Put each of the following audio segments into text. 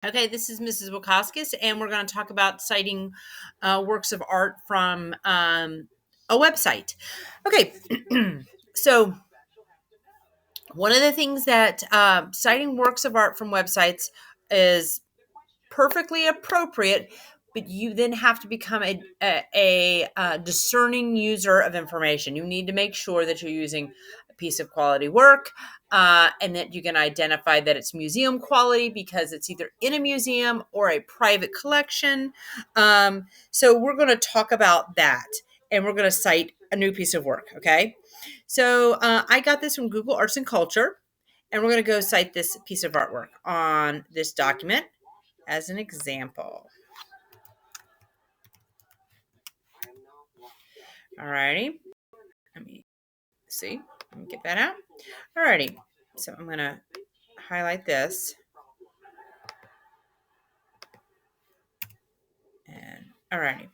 Okay, this is Mrs. Wakaskis, and we're going to talk about citing works of art from a website. Okay, so one of the things that citing works of art from websites is perfectly appropriate, but you then have to become a discerning user of information. You need to make sure that you're using a piece of quality work, and that you can identify that it's museum quality because it's either in a museum or a private collection. So we're going to talk about that, and we're going to cite a new piece of work. Okay, so I got this from Google Arts and Culture, and we're going to go cite this piece of artwork on this document as an example. Alrighty, let me see. Let me get that out. Alrighty, so I'm gonna highlight this, and alrighty.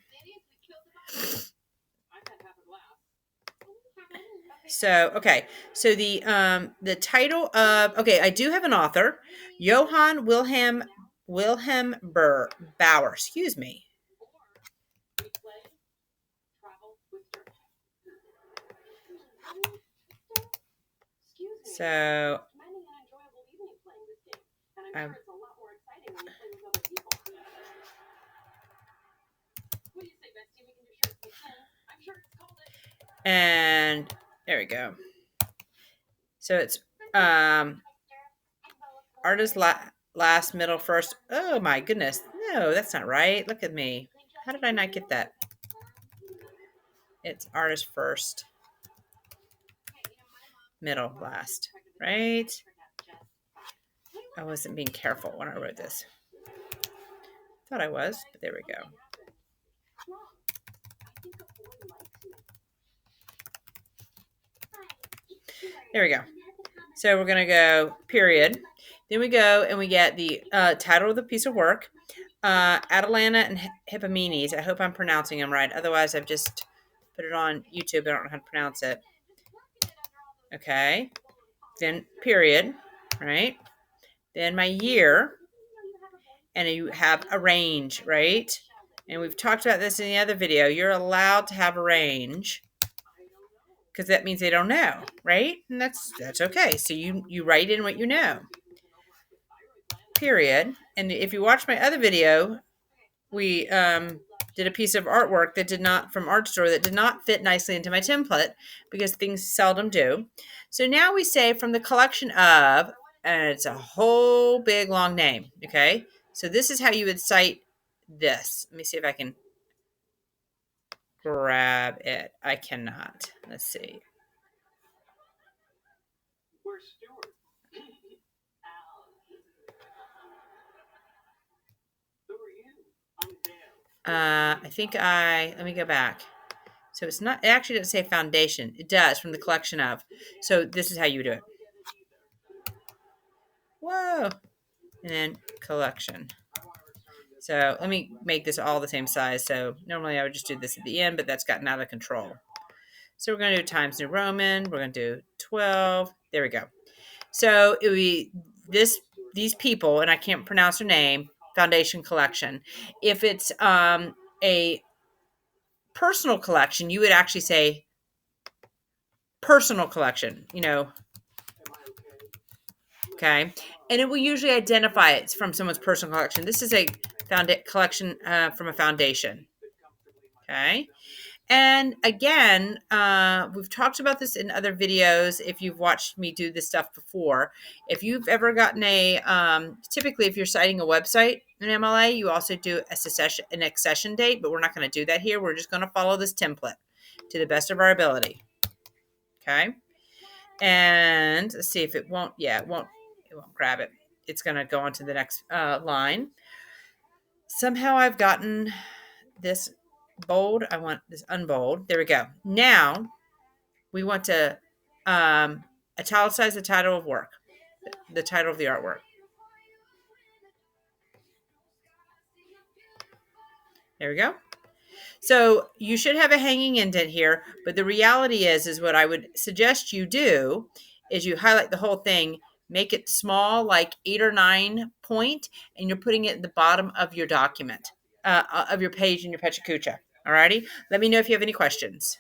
So okay, so the title of I do have an author, Johann Wilhelm Bauer. Excuse me. So and there we go. So it's artist last, middle, first. Oh my goodness. No, that's not right. Look at me. How did I not get that? It's artist first, middle, last, right? I wasn't being careful when I wrote this. Thought I was, but there we go. There we go. So we're going to go period. Then we go and we get the title of the piece of work, Atalanta and Hippomenes. I hope I'm pronouncing them right. Otherwise, I've just put it on YouTube. I don't know how to pronounce it. Okay. Then period, right? Then my year. And you have a range, right? And we've talked about this in the other video. You're allowed to have a range because that means they don't know, right? And that's okay. So you write in what you know. Period. And if you watch my other video, we did a piece of artwork that did not from Art Store that did not fit nicely into my template because things seldom do. So now we say from the collection of, and it's a whole big long name. Okay. So this is how you would cite this. Let me see if I can grab it. I cannot. Let's see. Let me go back. So it's not, it actually doesn't say foundation. It does from the collection of. So this is how you do it. Whoa. And then collection. So let me make this all the same size. So normally I would just do this at the end, but that's gotten out of control. So we're going to do Times New Roman. We're going to do 12. There we go. So it would be these people, and I can't pronounce their name, Foundation Collection. If it's a personal collection, you would actually say personal collection, okay? And it will usually identify it from someone's personal collection. This is a collection from a foundation, okay? And again, we've talked about this in other videos. If you've watched me do this stuff before, if you've ever gotten typically if you're citing a website in MLA, you also do an accession date, but we're not going to do that here. We're just going to follow this template to the best of our ability. Okay. And let's see if it won't. Yeah, it won't grab it. It's going to go on to the next line. Somehow I've gotten this bold. I want this unbold. There we go. Now we want to italicize the title of work, the title of the artwork. There we go. So you should have a hanging indent here, but the reality is what I would suggest you do is you highlight the whole thing, Make it small, like 8 or 9 point, and you're putting it at the bottom of your document, of your page in your PechaKucha. Alrighty. Let me know if you have any questions.